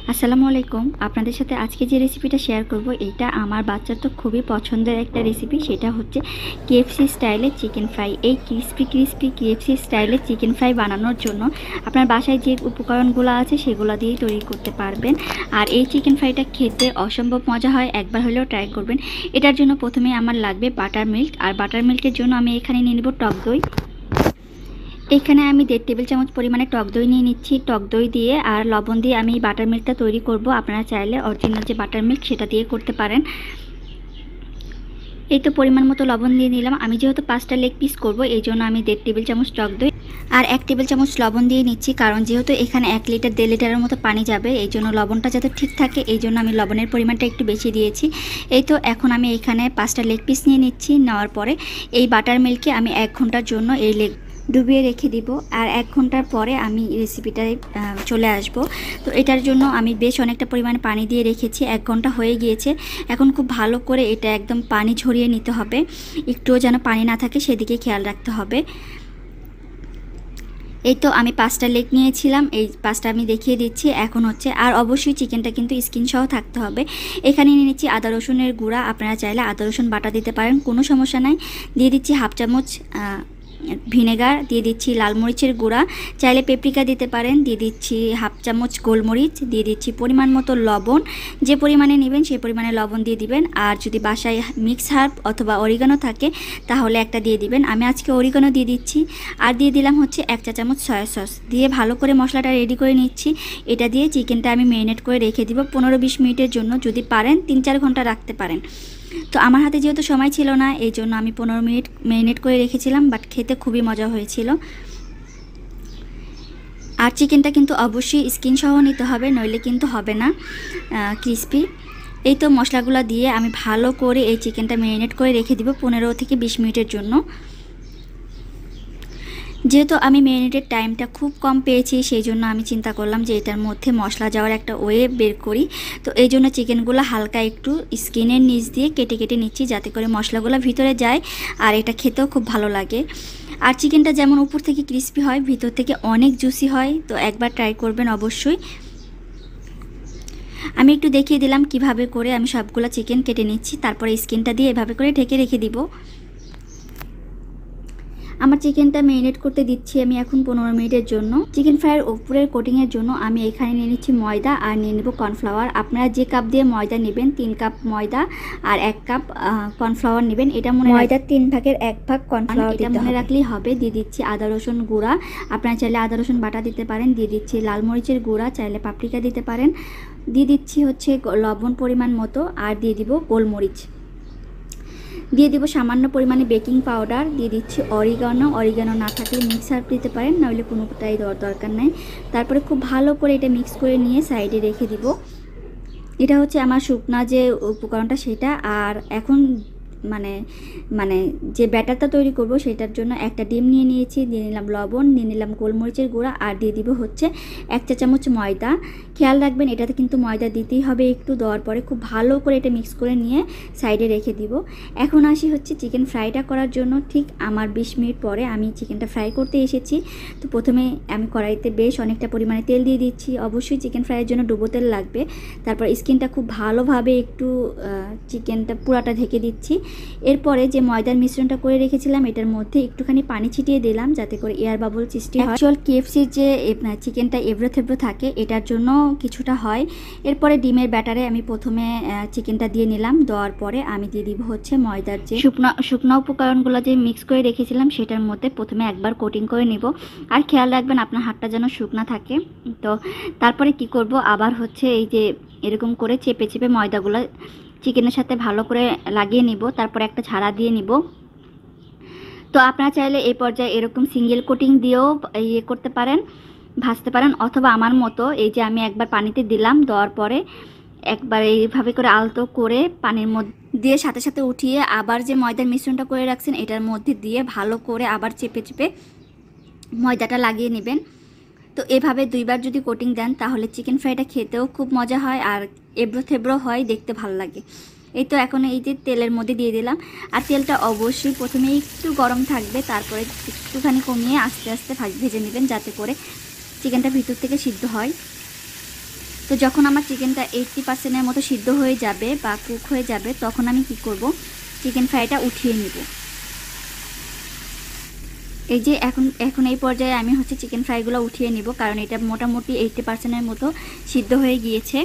আসসালামু আলাইকুম। আপনাদের সাথে আজকে যে রেসিপিটা শেয়ার করব এটা আমার বাচ্চার তো খুবই পছন্দের একটা রেসিপি। সেটা হচ্ছে কেএফসি স্টাইলের চিকেন ফ্রাই। এই ক্রিস্পি কেএফসি স্টাইলের চিকেন ফ্রাই বানানোর জন্য আপনার বাসায় যে উপকরণগুলো আছে সেগুলো দিয়েই তৈরি করতে পারবেন। আর এই চিকেন ফ্রাইটা খেতে অসম্ভব মজা হয়, একবার হলেও ট্রাই করবেন। এটার জন্য প্রথমে আমার লাগবে বাটার মিল্ক, আর বাটার মিল্কের জন্য আমি এখানে নিয়ে নেব টক দই। এখানে আমি 1.5 টেবিল চামচ পরিমাণে টক দই নিয়ে নিচ্ছি। টক দই দিয়ে আর লবণ দিয়ে আমি বাটার মিল্কটা তৈরি করব। আপনারা চাইলে অরিজিনাল যে বাটার মিল্ক সেটা দিয়ে করতে পারেন। এই তো পরিমাণ মতো লবণ দিয়ে নিলাম। আমি যেহেতু 5টা লেগ পিস করব এই জন্য আমি 1.5 টেবিল চামচ টক দই আর 1 টেবিল চামচ লবণ দিয়ে নিচ্ছি, কারণ যেহেতু এখানে 1 লিটার 1.5 লিটারের মতো পানি যাবে এই জন্য লবণটা যাতে ঠিক থাকে এই জন্য আমি লবণের পরিমাণটা একটু বেশি দিয়েছি। এই তো এখন আমি এখানে 5টা লেগ পিস নিয়ে নিচ্ছি। নেওয়ার পরে এই বাটার মিল্কে আমি 1 ঘন্টার জন্য এই লেগ ডুবিয়ে রেখে দিব, আর 1 ঘন্টার পরে আমি রেসিপিটায় চলে আসব। তো এটার জন্য আমি বেশ অনেকটা পরিমাণে পানি দিয়ে রেখেছি। 1 ঘন্টা হয়ে গিয়েছে। এখন খুব ভালো করে এটা একদম পানি ঝরিয়ে নিতে হবে, একটুও যেন পানি না থাকে সেদিকে খেয়াল রাখতে হবে। এই তো আমি 5টা লেগ নিয়েছিলাম, এই 5টা আমি দেখিয়ে দিচ্ছি। এখন হচ্ছে আর অবশ্যই চিকেনটা কিন্তু স্কিন সহ থাকতে হবে। এখানে নিয়ে নিচ্ছি আদা রসুনের গুঁড়া। আপনারা চাইলে আদা রসুন বাটা দিতে পারেন, কোনো সমস্যা নাই। দিয়ে দিচ্ছি 1/2 চামচ ভিনেগার, দিয়ে দিচ্ছি লাল মরিচের গুঁড়া, চাইলে পেপ্রিকা দিতে পারেন। দিয়ে দিচ্ছি 1/2 চামচ গোলমরিচ, দিয়ে দিচ্ছি পরিমাণ মতো লবণ। যে পরিমাণে নেবেন সেই পরিমাণে লবণ দিয়ে দিবেন। আর যদি বাসায় মিক্স হার্ব অথবা অরিগানো থাকে তাহলে একটা দিয়ে দিবেন। আমি আজকে অরিগানো দিয়ে দিচ্ছি। আর দিয়ে দিলাম হচ্ছে 1 চা চামচ সয়া সস। দিয়ে ভালো করে মশলাটা রেডি করে নিচ্ছি। এটা দিয়ে চিকেনটা আমি ম্যারিনেট করে রেখে দিব 15-20 মিনিটের জন্য। যদি পারেন 3-4 ঘন্টা রাখতে পারেন। তো আমার হাতে যেহেতু সময় ছিল না এই জন্য আমি 15 মিনিট ম্যারিনেট করে রেখেছিলাম, বাট খেতে খুবই মজা হয়েছিল। আর চিকেনটা কিন্তু অবশ্যই স্কিন সহ নিতে হবে, নইলে কিন্তু হবে না ক্রিস্পি। এই তো মশলাগুলো দিয়ে আমি ভালো করে এই চিকেনটা ম্যারিনেট করে রেখে দিব 15-20 মিনিটের জন্য। যেহেতু আমি ম্যারিনেটের টাইমটা খুব কম পেয়েছি সেই জন্য আমি চিন্তা করলাম যে এটার মধ্যে মশলা যাওয়ার একটা ওয়ে বের করি। তো এই জন্য চিকেনগুলো হালকা একটু স্কিনের নিচ দিয়ে কেটে কেটে নিচ্ছি যাতে করে মশলাগুলো ভিতরে যায় আর এটা খেতেও খুব ভালো লাগে। আর চিকেনটা যেমন উপর থেকে ক্রিস্পি হয় ভিতর থেকে অনেক জুসি হয়। তো একবার ট্রাই করবেন অবশ্যই। আমি একটু দেখিয়ে দিলাম কিভাবে করে আমি সবগুলো চিকেন কেটে নিচ্ছি, তারপরে স্কিনটা দিয়ে এভাবে করে ঢেকে রেখে দিব। আমার চিকেনটা ম্যারিনেট করতে দিচ্ছি আমি এখন 15 মিনিটের জন্য। চিকেন ফ্রাইয়ের উপরের কোটিংয়ের জন্য আমি এখানে নিয়ে নিচ্ছি ময়দা আর নিয়ে নেব কর্নফ্লাওয়ার। আপনারা যে কাপ দিয়ে ময়দা নেবেন 3 কাপ ময়দা আর 1 কাপ কর্নফ্লাওয়ার নেবেন। এটা ময়দার 3 ভাগের 1 ভাগ কর্নফ্লাওয়ার এটা মনে রাখলেই হবে। দিয়ে দিচ্ছি আদা রসুন গুঁড়া, আপনারা চাইলে আদা রসুন বাটা দিতে পারেন। দিয়ে দিচ্ছি লাল মরিচের গুঁড়া, চাইলে পাপরিকা দিতে পারেন। দিয়ে দিচ্ছি হচ্ছে লবণ পরিমাণ মতো, আর দিয়ে দিব গোলমরিচ। দিয়ে দিব সামান্য পরিমাণে বেকিং পাউডার। দিয়ে দিচ্ছি অরিগানো না থাকলে মিক্স হার্ব দিতে পারেন, নইলে কোনোটাই দরকার নাই। তারপরে খুব ভালো করে এটা মিক্স করে নিয়ে সাইডে রেখে দিব। এটা হচ্ছে আমার শুকনা যে উপকরণটা সেটা। আর এখন মানে মানে যে ব্যাটারটা তৈরি করব সেটার জন্য একটা ডিম নিয়ে নিয়েছি, দিয়ে নিলাম লবণ, নিয়ে নিলাম গোলমরিচের গুঁড়া, আর দিয়ে দিব হচ্ছে 1 চা চামচ ময়দা। খেয়াল রাখবেন এটাতে কিন্তু ময়দা দিতেই হবে একটু। দেওয়ার পরে খুব ভালো করে এটা মিক্স করে নিয়ে সাইডে রেখে দিব। এখন আসি হচ্ছে চিকেন ফ্রাইটা করার জন্য। ঠিক আমার 20 মিনিট পরে আমি চিকেনটা ফ্রাই করতে এসেছি। তো প্রথমে আমি কড়াইতে বেশ অনেকটা পরিমাণে তেল দিয়ে দিচ্ছি। অবশ্যই চিকেন ফ্রাইয়ের জন্য ডুবো তেল লাগবে। তারপর স্কিনটা খুব ভালোভাবে একটু চিকেনটা পুরাটা ঢেকে দিচ্ছি। এরপরে যে ময়দার মিশ্রণটা করে রেখেছিলাম এটার মধ্যে একটুখানি পানি ছিটিয়ে দিলাম যাতে করে এয়ার বাবল সৃষ্টি হয়। অ্যাকচুয়াল কেএফসির যে চিকেনটা এবড়ো থেবড়ো থাকে এটার জন্য কিছুটা হয়। এরপরে ডিমের ব্যাটারে আমি প্রথমে চিকেনটা দিয়ে নিলাম। দেওয়ার পরে আমি দিয়ে দিব হচ্ছে ময়দার যে শুকনো উপকরণগুলো যে মিক্স করে রেখেছিলাম সেটার মধ্যে প্রথমে একবার কোটিং করে নিব। আর খেয়াল রাখবেন আপনার হাতটা যেন শুকনা থাকে। তো তারপরে কি করব, আবার হচ্ছে এই যে এরকম করে চেপে চেপে ময়দাগুলো চিকেনের সাথে ভালো করে লাগিয়ে নিব। তারপর একটা ঝাড়া দিয়ে নিব। তো আপনারা চাইলে এই পর্যায়ে এরকম সিঙ্গেল কোটিং দিয়েও ইয়ে করতে পারেন, ভাজতে পারেন, অথবা আমার মতো এই যে আমি একবার পানিতে দিলাম, দেওয়ার পরে একবার এইভাবে করে আলতো করে পানির মধ্যে দিয়ে সাথে সাথে উঠিয়ে আবার যে ময়দার মিশ্রণটা করে রাখছেন এটার মধ্যে দিয়ে ভালো করে আবার চেপে চেপে ময়দাটা লাগিয়ে নেবেন। তো এভাবে 2বার যদি কোটিং দেন তাহলে চিকেন ফ্রাইটা খেতেও খুব মজা হয় আর এবড়ো থেবড়ো হয়, দেখতে ভালো লাগে। এই তো এখন এই যে তেলের মধ্যে দিয়ে দিলাম। আর তেলটা অবশ্যই প্রথমে একটু গরম থাকবে, তারপরে একটুখানি কমিয়ে আস্তে আস্তে ভেজে নেবেন যাতে করে চিকেনটা ভিতর থেকে সিদ্ধ হয়। তো তো যখন আমার চিকেনটা 80%-এর মতো সিদ্ধ হয়ে যাবে বা কুক হয়ে যাবে, তখন আমি কি করব, চিকেন ফ্রাইটা উঠিয়ে নিব। এই যে এখন এই পর্যায়ে আমি হচ্ছে চিকেন ফ্রাইগুলো উঠিয়ে নিব, কারণ এটা মোটামুটি 80%-এর মতো সিদ্ধ হয়ে গিয়েছে।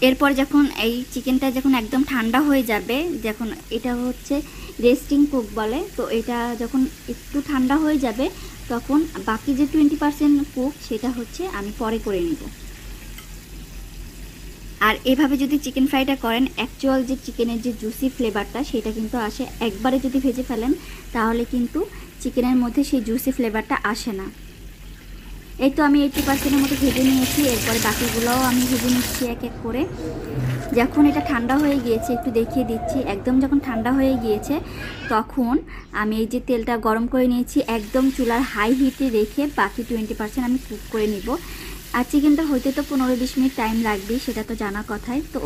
এরপর যখন এই চিকেনটা যখন একদম ঠান্ডা হয়ে যাবে, যখন এটা হচ্ছে রেস্টিং কুক বলে, তো এটা যখন একটু ঠান্ডা হয়ে যাবে তখন বাকি যে 20% কুক সেটা হচ্ছে আমি পরে করে নিব। আর এভাবে যদি চিকেন ফ্রাইটা করেন, অ্যাকচুয়াল যে চিকেনের যে জুসি ফ্লেভারটা সেটা কিন্তু আসে। একবারে যদি ভেজে ফেলেন তাহলে কিন্তু চিকেনের মধ্যে সেই জুসি ফ্লেভারটা আসে না। এই তো আমি 80%-এর মতো ভেজে নিয়েছি, এরপরে বাকিগুলোও আমি ভেজে নিচ্ছি এক এক করে। যখন এটা ঠান্ডা হয়ে গিয়েছে, একটু দেখিয়ে দিচ্ছি, একদম যখন ঠান্ডা হয়ে গিয়েছে তখন আমি এই যে তেলটা গরম করে নিয়েছি, একদম চুলার হাই হিটে রেখে বাকি 20% আমি কুক করে নিব। আর চিকেনটা হইতে তো 15-20 মিনিট টাইম লাগবে, সেটা তো জানা কথাই। তো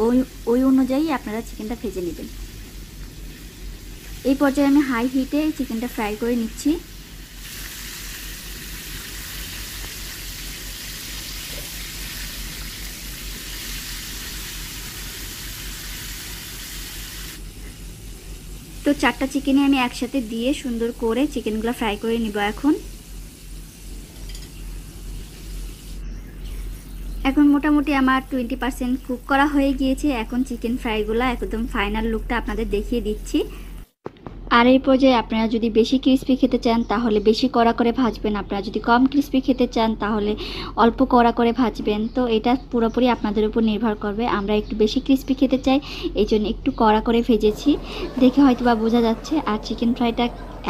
ওই অনুযায়ী আপনারা চিকেনটা ভেজে নেবেন। এই পর্যায়ে আমি হাই হিটে চিকেনটা ফ্রাই করে নিচ্ছি। তো 4টা চিকেনই আমি একসাথে দিয়ে সুন্দর করে চিকেনগুলো ফ্রাই করে নিব। এখন মোটামুটি আমার 20% কুক করা হয়ে গিয়েছে। এখন চিকেন ফ্রাইগুলো একদম ফাইনাল লুকটা আপনাদের দেখিয়ে দিচ্ছি। আর এই পর্যায়ে আপনারা যদি বেশি ক্রিস্পি খেতে চান তাহলে বেশি কড়া করে ভাজবেন, আপনারা যদি কম ক্রিস্পি খেতে চান তাহলে অল্প কড়া করে ভাজবেন। তো এটা পুরোপুরি আপনাদের উপর নির্ভর করবে। আমরা একটু বেশি ক্রিস্পি খেতে চাই, এই জন্য একটু কড়া করে ভেজেছি, দেখে হয়তো বা বোঝা যাচ্ছে। আর চিকেন ফ্রাইটা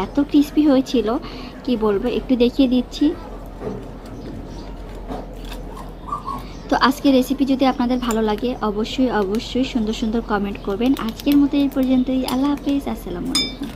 এত ক্রিস্পি হয়েছিল কি বলবো, একটু দেখিয়ে দিচ্ছি। তো আজকের রেসিপি যদি আপনাদের ভালো লাগে অবশ্যই সুন্দর সুন্দর কমেন্ট করবেন। আজকের মতো এই পর্যন্তই। আল্লাহ হাফেজ, আসসালামু আলাইকুম।